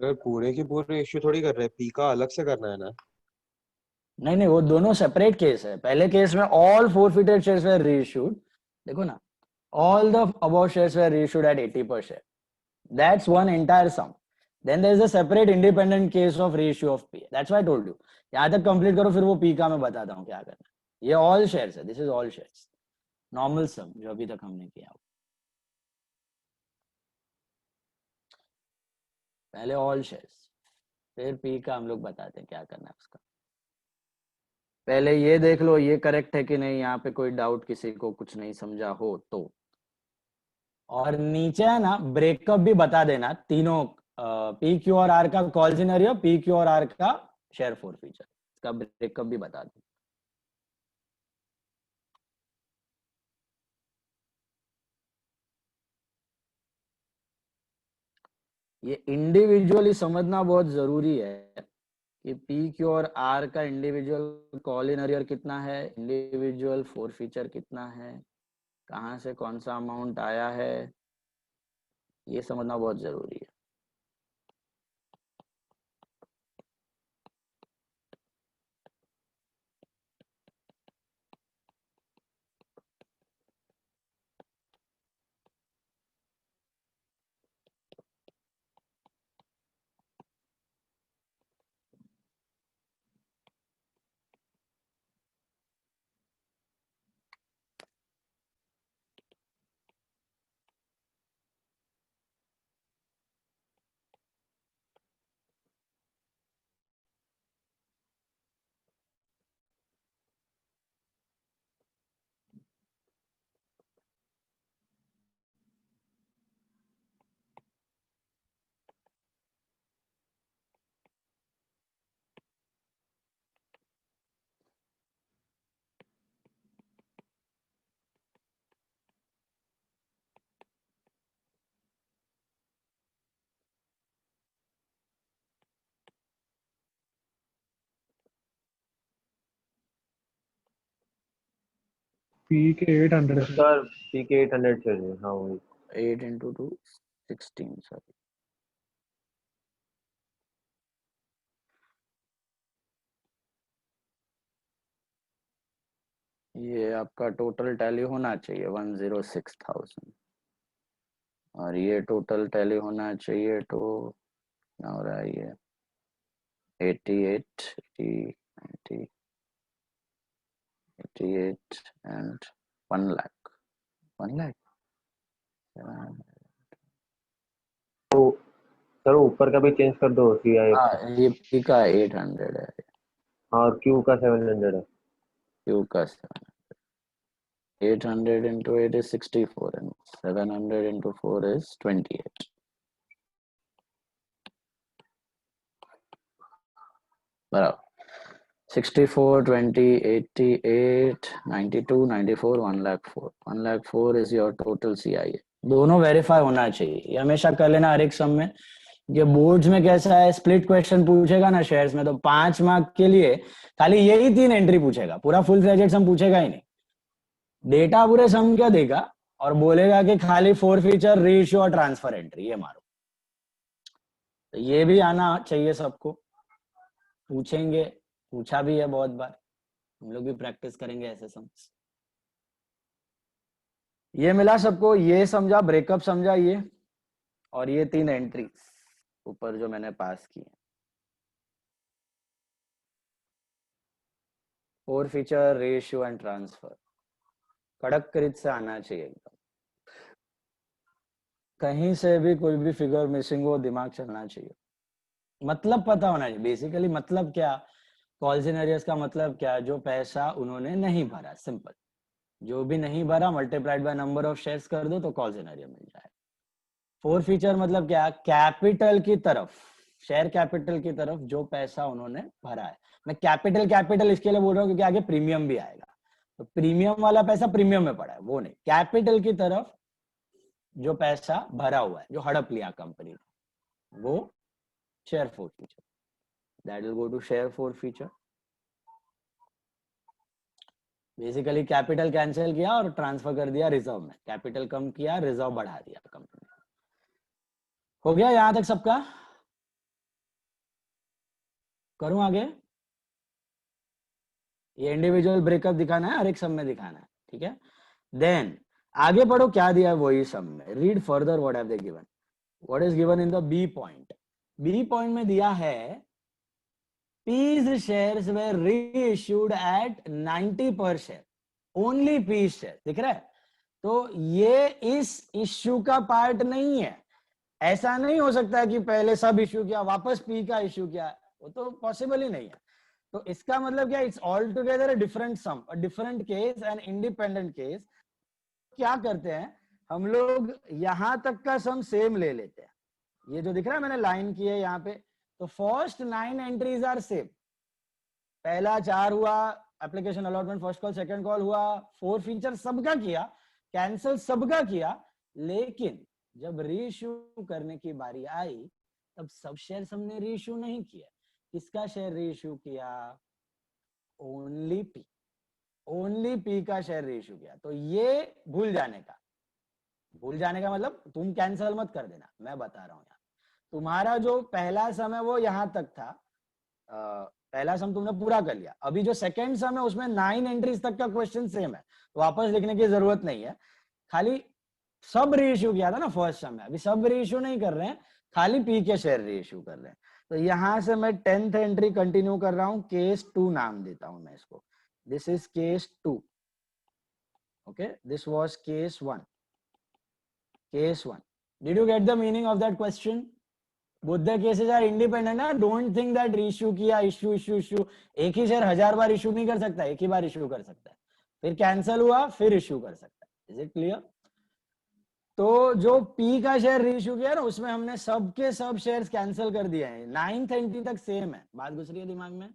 अगर पूरे की पूरे इश्यू थोड़ी कर रहे हैं, पी का अलग से करना है ना। नहीं नहीं, वो दोनों सेपरेट केस है। पहले केस में ऑल फोरफिटेड शेयर्स वर रीइश्यूड, देखो ना, all the above shares were reissued at 80 per share. That's one entire sum. Then there is a separate independent case of reissue of P. That's why I told you. यहाँ तक complete करो, फिर वो P का मैं बताता हूँ क्या करना है। ये all shares है, this is all shares. Normal sum जो अभी तक हमने किया। पहले all shares, फिर P का हम लोग बताते हैं क्या करना है उसका। पहले ये देख लो ये करेक्ट है कि नहीं, यहाँ पे कोई डाउट किसी को कुछ नहीं समझा हो तो। और नीचे है ना ब्रेकअप भी बता देना तीनों, पी क्यू और आर का कॉल सिनेरियो, पी क्यू और आर का शेयर फोर फीचर, इसका ब्रेकअप भी बता दो। ये इंडिविजुअली समझना बहुत जरूरी है कि पी क्यू और आर का इंडिविजुअल कॉलिनरियर कितना है, इंडिविजुअल फोर फीचर कितना है, कहाँ से कौन सा अमाउंट आया है, ये समझना बहुत जरूरी है। पी के 800 है। सर पी के 800 चाहिए, हाँ वही। 8 into 2 16 सॉरी। ये आपका टोटल टैली होना चाहिए 106,000 और ये टोटल टैली होना चाहिए तो क्या हो रहा है ये 88 80 88 एंड 1 लाख 1 लाख। तो सर ऊपर का भी चेंज कर दो सी आई। हाँ ये पी का 800 है, और क्यू का 700 है। क्यू का 800 into 8 is 64 and 700 into 4 is 28. बराबर 64 20 88 92 94 1 lakh 4 1 lakh 4 is your total CIA। दोनों वेरीफाई होना चाहिए, ये हमेशा कर लेना हर एक सम में। ये बोर्ड्स में कैसा है, स्प्लिट क्वेश्चन पूछेगा ना शेयर्स में तो 5 मार्क के लिए खाली यही 3 एंट्री पूछेगा, पूरा फुल फ्लेजेड सम पूछेगा ही नहीं। डेटा पूरे सम क्या देगा और बोलेगा कि खाली फोर फीचर रेशियो और ट्रांसफर एंट्री ये मारो। तो ये भी आना चाहिए सबको, पूछेंगे, पूछा भी है बहुत बार, हम लोग भी प्रैक्टिस करेंगे ऐसे सम। ये मिला सबको, ये समझा, ब्रेकअप समझा ये, और ये 3 एंट्री ऊपर जो मैंने पास की है, four feature ratio and transfer, कड़क करीत से आना चाहिए एकदम, कहीं से भी कोई भी फिगर मिसिंग हो दिमाग चलना चाहिए, मतलब पता होना चाहिए। बेसिकली मतलब क्या, कॉल सिनेरियोस का मतलब क्या, जो पैसा उन्होंने नहीं भरा, सिंपल, जो भी नहीं भरा multiplied by number of shares कर दो तो कॉल सिनेरियो मिल जाए। फोर फीचर मतलब क्या, कैपिटल की तरफ, शेयर कैपिटल की तरफ जो पैसा उन्होंने भरा है। मैं कैपिटल कैपिटल इसके लिए बोल रहा हूँ क्योंकि आगे प्रीमियम भी आएगा, तो प्रीमियम वाला पैसा प्रीमियम में पड़ा है वो नहीं, कैपिटल की तरफ जो पैसा भरा हुआ है, जो हड़प लिया कंपनी ने, वो share forfeiture, that will go to share forfeiture. Basically capital cancel किया और ट्रांसफर कर दिया रिजर्व में, कैपिटल कम किया रिजर्व बढ़ा दिया कंपनी। हो गया यहाँ तक सबका? करूं आगे? ये इंडिविजुअल ब्रेकअप दिखाना है, हर एक सम में दिखाना है, ठीक है। देन आगे पढ़ो क्या दिया है वही सम में। Read further what have they given. What is given in the B point? B point में दिया है P's shares were reissued at 90 per share. Only P's share दिख रहा है? तो ये इस इश्यू का पार्ट नहीं है। ऐसा नहीं हो सकता कि पहले सब इश्यू किया वापस P का इश्यू किया, वो तो पॉसिबल ही नहीं है। तो इसका मतलब क्या, it's all together a different sum, a different case and independent case. क्या करते हैं हम लोग, यहां तक का सम सेम ले लेते हैं। ये जो दिख रहा है मैंने लाइन की है यहाँ पे, तो फर्स्ट 9 एंट्रीज आर सेम। पहला 4 हुआ, application allotment first call second call हुआ, 4 फीचर सबका किया, कैंसिल सबका किया, लेकिन जब रीइश्यू करने की बारी आई तब सब शेयर हमने रीइश्यू नहीं किया। किसका शेयर रीइश्यू किया? Only P. ओनली पी का शेयर रीइश्यू किया। तो ये भूल जाने का मतलब तुम कैंसिल मत कर देना, मैं बता रहा हूं यहाँ। तुम्हारा जो पहला सम है वो यहां तक था, पहला सम तुमने पूरा कर लिया। अभी जो सेकंड सम है उसमें 9 एंट्रीज तक का क्वेश्चन सेम है, तो वापस लिखने की जरूरत नहीं है। खाली सब रीइश्यू किया था ना फर्स्ट सम में, अभी सब रीइश्यू नहीं कर रहे हैं, खाली पी के शेयर रीइश्यू कर रहे हैं। तो यहां से मैं 10th एंट्री कंटिन्यू कर रहा हूं, केस 2 नाम देता हूं मैं इसको। This is case 2, okay, this was case 1। Case 1. Did you get the meaning of that question? Both the cases are independent. Don't think that reissue किया, issue. एक ही शेयर 1000 बार इश्यू नहीं कर सकता, एक ही बार इश्यू कर सकता है, फिर कैंसिल हुआ फिर इश्यू कर सकता है। Is it clear? तो जो P का शेयर रीइश्यू किया ना, उसमें हमने सबके सब शेयर्स कैंसिल कर दिए हैं। 9th एंट्री तक सेम है। बात घुस रही है दिमाग में?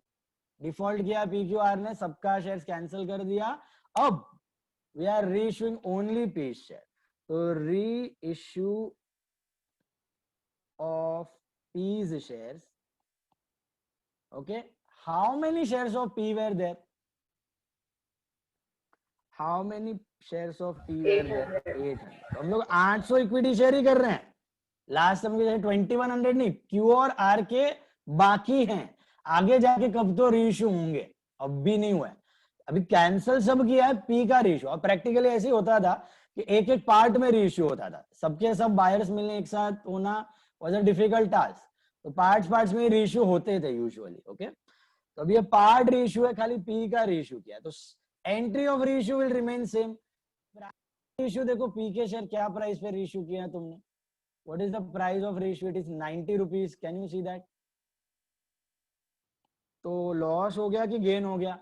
डिफॉल्ट किया PQR ने, सबका शेयर्स कैंसिल कर दिया। अब we are reissuing only P share. So reissue of P's shares. Okay, how many shares of P were there? How many shares of P were there? 800. तो हम लोग 800 इक्विटी शेयर ही कर रहे हैं। लास्ट सम के 2100 नहीं, Q और R के बाकी हैं, आगे जाके कब तो रीइश्यू होंगे, अब भी नहीं हुआ है। अभी कैंसिल सब किया है P का रीइश्यू। अब प्रैक्टिकली ऐसे ही होता था कि एक एक पार्ट में रीइश्यू होता था, सबके सब बायर्स मिलने एक साथ होना वाज अ डिफिकल्ट टास्क, तो पार्ट्स में रीइश्यू होते थे यूजुअली। ओके, तो अब ये पार्ट रीइश्यू है, खाली P का रीइश्यू किया, तो entry of reissue will remain same. Reissue देखो P के शेयर क्या प्राइस पे रीइश्यू किया है तुमने, what is the price of reissue? It is 90 rupees. Can you see that? तो लॉस हो गया कि गेन हो गया?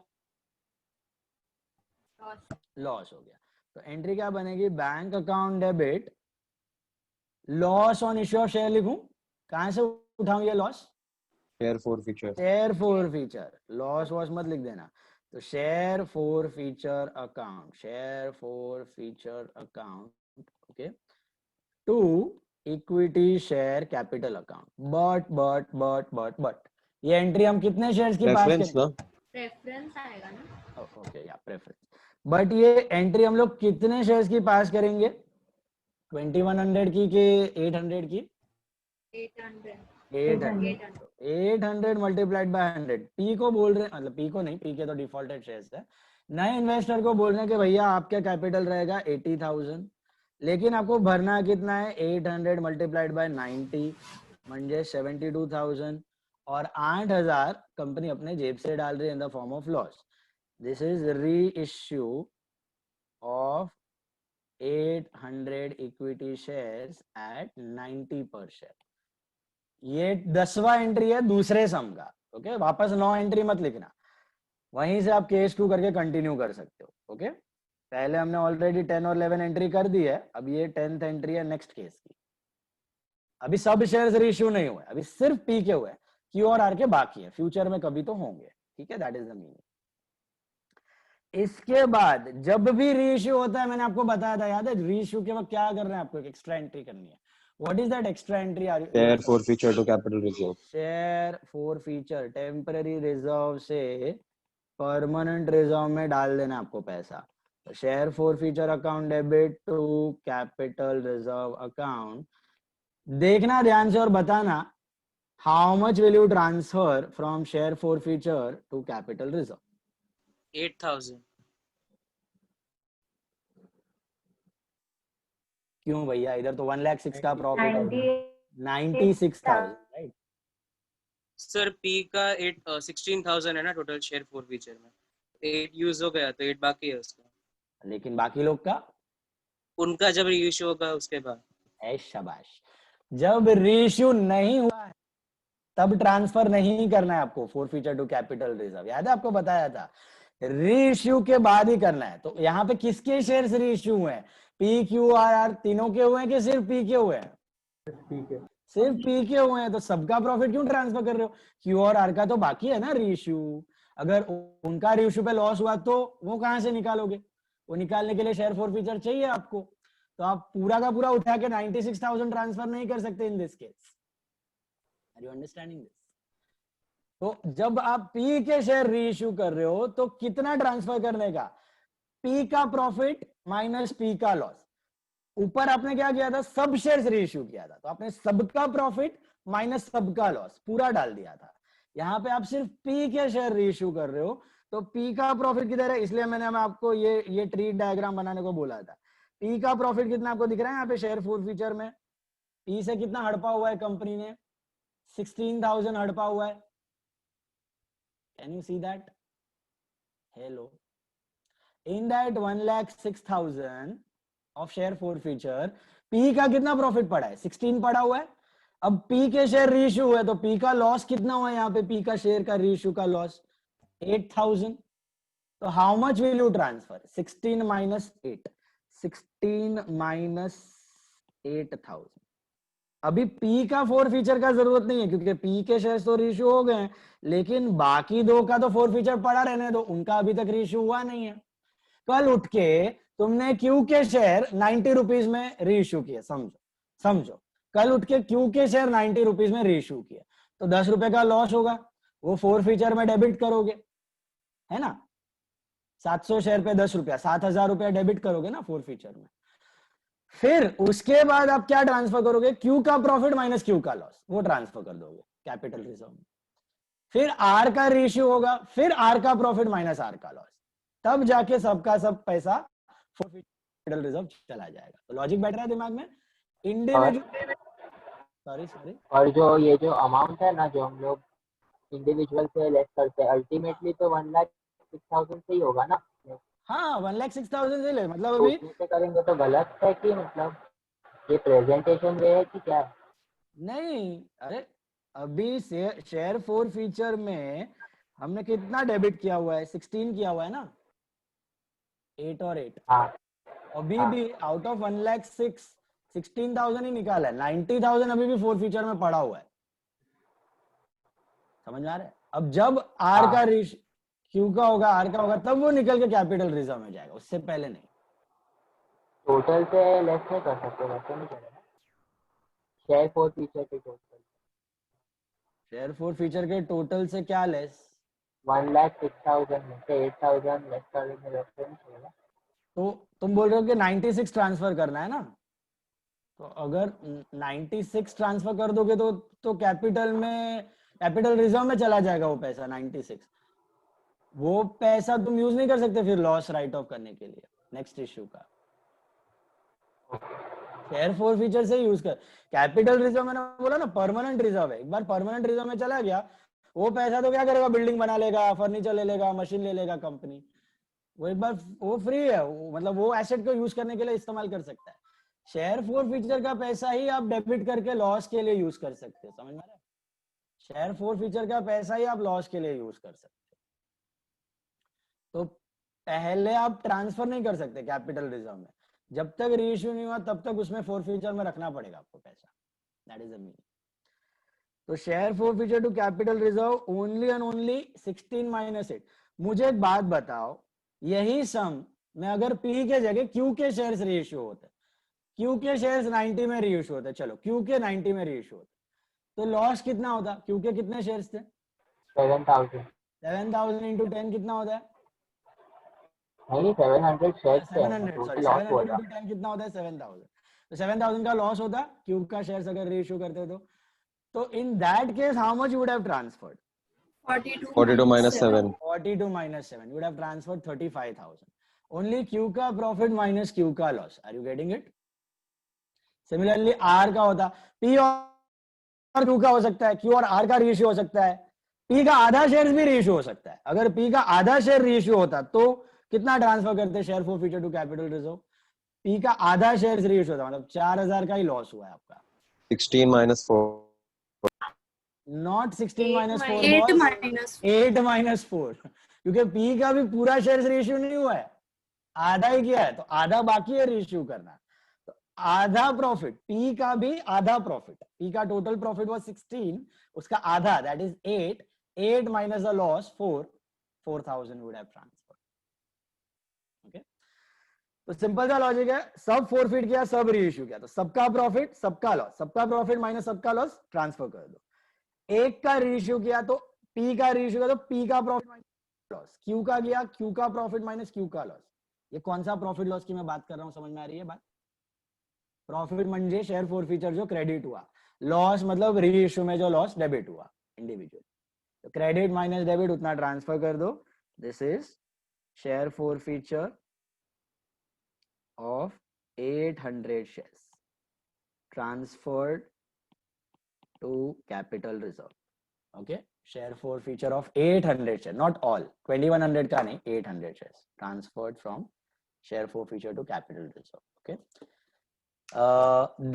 लॉस हो गया। तो एंट्री क्या बनेगी? Bank account debit loss on issue of share लिखूं? कहां से उठाऊं ये loss? Share forfeiture. Share forfeiture, loss वॉस मत लिख देना। तो share forfeiture account, share forfeiture account, okay, to equity share capital account. But ये एंट्री हम कितने शेयर्स की पास करेंगे? प्रेफरेंस आएगा ना? ओके, या प्रेफरेंस। बट ये एंट्री हम लोग कितने शेयर्स की पास करेंगे? 2100 की के 800 की? 800 मल्टीप्लाइड बाय 100। पी को बोल रहे, मतलब पी को नहीं, पी के तो डिफॉल्टेड शेयर्स है। नए इन्वेस्टर को बोल रहे हैं कि भैया आपका कैपिटल रहेगा 80,000, लेकिन आपको भरना कितना है? 800 मल्टीप्लाइड बाय 90 म्हणजे 72,000, और 8,000 कंपनी अपने जेब से डाल रही है in the form of loss. This is reissue of 800 equity shares at 90 per share. ये 10वां एंट्री है दूसरे सम का। ओके, वापस 9 एंट्री मत लिखना, वहीं से आप केस 2 करके कंटिन्यू कर सकते हो। ओके, पहले हमने ऑलरेडी 10 और 11 एंट्री कर दी है, अब ये 10th एंट्री है नेक्स्ट केस की। अभी सब शेयर्स रीइश्यू नहीं हुए, अभी सिर्फ पी के हुए, क्यू और आर के बाकी है, फ्यूचर में कभी तो होंगे। ठीक है, दैट इज द मीनिंग। इसके बाद जब भी रीइश्यू होता है, मैंने आपको बताया था, याद है? रीइश्यू के वक्त क्या करना है आपको? एक एक्स्ट्रा एंट्री करनी है। What is that extra entry? Share forfeiture to capital reserve. Share forfeiture, temporary reserve से परमानेंट रिजर्व में डाल देना आपको पैसा। Share forfeiture account debit to capital reserve account. देखना ध्यान से और बताना, how much will you transfer from share forfeiture to capital reserve? 8,000. क्यों भैया, इधर तो 1,06,000 का प्रॉफिट है, 96,000 96,000, राइट? सर पी का 16,000 है ना टोटल शेयर फॉरफीचर में, 8 यूज हो गया तो 8 बाकी है उसका, लेकिन बाकी लोग का उनका जब रीइश्यू होगा उसके बाद. है, शाबाश। जब रीइश्यू नहीं हुआ है तब ट्रांसफर नहीं करना है आपको फॉरफीचर टू कैपिटल रिजर्व, याद है आपको बताया था, रीइश्यू के बाद ही करना है। तो यहाँ पे किसके शेयर्स रीइश्यू हुए हैं? पी क्यू आर तीनों के हुए हैं कि सिर्फ पी के हुए हैं? ठीक है। सिर्फ पी के हुए हैं, तो सबका प्रॉफिट क्यों ट्रांसफर कर रहे हो? क्यू और आर का तो बाकी है ना रीइश्यू। अगर उनका रीइश्यू पे लॉस हुआ तो वो कहां से निकालोगे? वो निकालने के लिए शेयर फॉरफीचर चाहिए आपको, तो आप पूरा का पूरा उठा के 96,000 ट्रांसफर नहीं कर सकते इन दिस केस। Are you understanding this? तो जब आप पी के शेयर रीइश्यू कर रहे हो तो कितना ट्रांसफर करने का? पी का प्रॉफिट माइनस पी का लॉस। ऊपर आपने क्या किया था? सब शेयर्स रीइश्यू किया था, तो आपने सबका प्रॉफिट माइनस सबका लॉस पूरा डाल दिया था। यहाँ पे आप सिर्फ पी के शेयर रीइश्यू कर रहे हो, तो पी का प्रॉफिट किधर है? इसलिए मैंने आपको ये ट्री डायग्राम बनाने को बोला था। पी का प्रॉफिट कितना आपको दिख रहा है यहाँ पे शेयर फॉरफीचर में? पी से कितना हड़पा हुआ है कंपनी ने? 16,000 हड़पा हुआ है। Can you see that? Hello, in that 1,06,000 of share forfeiture P का कितना प्रॉफिट पड़ा है? 16 पड़ा हुआ है। अब पी के शेयर रीइश्यू हुए तो पी का लॉस कितना हुआ है यहाँ पे? पी का शेयर का रीइश्यू का लॉस 8,000। तो how much will you transfer? 16 minus 8, 16 minus 8,000। अभी पी का फॉरफीचर का जरूरत नहीं है क्योंकि पी के शेयर तो रीइश्यू हो गए हैं, लेकिन बाकी दो का तो फॉरफीचर पड़ा रहने दो, उनका अभी तक रीइश्यू हुआ नहीं है। कल उठ के तुमने क्यू के शेयर 90 रुपीज में रीइश्यू किए, समझो कल उठ के क्यू के शेयर 90 रुपीज में रीइश्यू किए, तो 10 रुपए का लॉस होगा, वो फॉरफीचर में डेबिट करोगे, है ना? 700 शेयर पे 10 रुपया, 7,000 रुपया डेबिट करोगे ना फॉरफीचर में। फिर उसके बाद आप क्या ट्रांसफर करोगे? क्यू का प्रॉफिट माइनस क्यू का लॉस, वो ट्रांसफर कर दोगे कैपिटल रिजर्व में। फिर आर का रेशियो होगा, फिर आर का प्रॉफिट माइनस आर का लॉस, तब जाके सबका सब पैसा कैपिटल रिजर्व चला जाएगा। तो लॉजिक बैठ रहा है दिमाग में? इंडिविजुअल सॉरी और जो अमाउंट है ना, जो हम लोग इंडिविजुअल से लेस करते हैं, अल्टीमेटली तो 1,06,000 से ही होगा ना? हाँ, 1,06,000 से ले, मतलब तो अभी उसमें से करेंगे तो गलत है कि मतलब ये प्रेजेंटेशन वे है कि क्या है? नहीं, अरे अभी शेयर फॉरफीचर में हमने कितना डेबिट किया हुआ है? 16 किया हुआ है ना, 8 और 8। हाँ, अभी भी आउट ऑफ 1,06,000 16,000 ही निकाला है, 90,000 अभी भी फॉरफीचर में पड़ा हुआ है। समझ में आ रहा है? अब जब आर का क्यू का होगा, आर का होगा, तब वो निकल के कैपिटल रिजर्व में जाएगा, उससे पहले नहीं। टोटल से लेस नहीं कर सकते, वैसे नहीं करेगा शेयर फॉरफीचर के टोटल। शेयर फॉरफीचर के टोटल से क्या लेस? 1,06,000 में से 8,000 लेस कर देंगे, वैसे नहीं चलेगा। तो तुम बोल रहे हो कि 96 ट्रांसफर करना है ना, तो अगर 96 ट्रांसफर कर दोगे तो कैपिटल रिजर्व में चला जाएगा वो पैसा 96। वो पैसा तुम यूज नहीं कर सकते फिर लॉस राइट ऑफ करने के लिए नेक्स्ट इश्यू का। शेयर फॉरफीचर से यूज कर। कैपिटल रिजर्व मैंने बोला ना परमानेंट रिजर्व है, एक बार परमानेंट रिजर्व में चला गया वो पैसा तो क्या करेगा? बिल्डिंग बना लेगा, फर्नीचर ले लेगा, मशीन ले लेगा कंपनी, वो एक बार वो फ्री है, मतलब वो एसेट को यूज करने के लिए इस्तेमाल कर सकता है। शेयर फॉरफीचर का पैसा ही आप डेबिट करके लॉस के लिए यूज कर सकते हो, समझ में आ रहा है? शेयर फॉरफीचर का पैसा ही आप लॉस के लिए यूज कर सकते हो। तो पहले आप ट्रांसफर नहीं कर सकते कैपिटल रिजर्व में, जब तक रीइश्यू नहीं हुआ तब तक उसमें फॉरफीचर में रखना पड़ेगा आपको पैसा, दैट इज द मीनिंग। तो share forfeiture to capital reserve only and only 16 minus 8। मुझे एक बात बताओ, यही सम में अगर पी के जगह क्यू के शेयर्स रीइश्यू होते, क्यू के शेयर्स 90 में रीइश्यू होते, चलो क्यू के 90 में रीइश्यू होते, तो लॉस कितना होता? क्यू के कितने शेयर्स थे? 7,000 7,000 इंटू 10 कितना होता है? नहीं, 700 शेयर थे, 700 टोटल सॉरी, लॉस 700 हुआ इंटू 10 कितना होता है? 7,000। तो 7,000 का लॉस होता क्यू का शेयर्स अगर रीइश्यू करते तो So in that case, how much you would have transferred? 42 minus 7. 42 minus 7. You would have transferred 35,000. Only Q का profit minus Q का loss. Are you getting it? Similarly, R का होता P और Q का हो सकता है, Q और R का रेशियो हो सकता है, P का आधा शेयर भी रेशियो हो सकता है. अगर P का आधा शेयर रेशियो होता तो कितना ट्रांसफर करते share forfeiture to capital reserve? P का आधा शेयर रेशियो होता, मतलब 4,000 का ही लॉस हुआ है आपका. 16 minus 4. Not 16 minus 4 8 boss. minus 8 minus 4. क्योंकि P का भी पूरा शेयर रेशियो नहीं हुआ है, आधा ही किया है, तो आधा बाकी है रेशियो करना. तो आधा प्रॉफिट, P का भी आधा प्रॉफिट, P का टोटल प्रॉफिट वाज 16, उसका आधा that is 8 minus the loss 4,000 would have transferred. Okay, तो सिंपल सा लॉजिक है, सब फॉरफिट किया, सब रीइश्यू किया, तो सबका प्रॉफिट सबका लॉस, सबका प्रॉफिट माइनस सबका लॉस ट्रांसफर कर दो. एक का रीइश्यू किया तो P का रीइश्यू किया तो P का प्रॉफिट माइनस लॉस, Q का किया Q का प्रॉफिट माइनस Q का लॉस. ये कौन सा प्रॉफिट लॉस की मैं बात कर रहा हूं, समझ में आ रही है बात? प्रॉफिट म्हणजे शेयर फॉरफीचर जो क्रेडिट हुआ, लॉस मतलब रीइश्यू में जो लॉस डेबिट हुआ इंडिविजुअल. तो क्रेडिट माइनस डेबिट उतना ट्रांसफर कर दो. This is share forfeiture of 800 shares transferred to capital reserve. Okay, share forfeiture of 800 shares, not all 2100 का नहीं, 800 shares transferred from share forfeiture to capital reserve. Okay,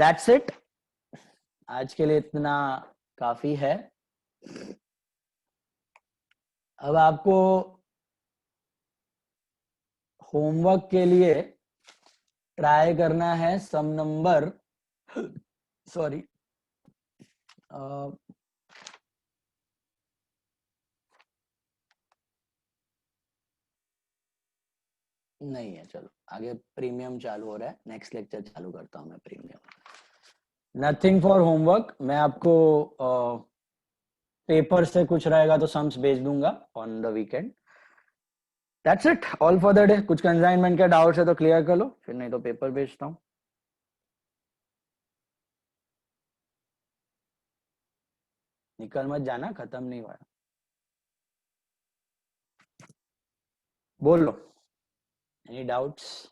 that's it. आज के लिए इतना काफी है. अब आपको होमवर्क के लिए ट्राई करना है सम नंबर, सॉरी, नहीं है, चलो आगे प्रीमियम चालू हो रहा है, नेक्स्ट लेक्चर चालू करता हूं मैं प्रीमियम. नथिंग फॉर होमवर्क, मैं आपको पेपर से कुछ रहेगा तो सम्स भेज दूंगा on the weekend. That's it, all for the day. कुछ कंसाइनमेंट के डाउट्स है तो क्लियर कर लो, फिर नहीं तो पेपर भेजता हूँ. निकल मत जाना, खत्म नहीं हुआ. बोल लो, एनी डाउट्स?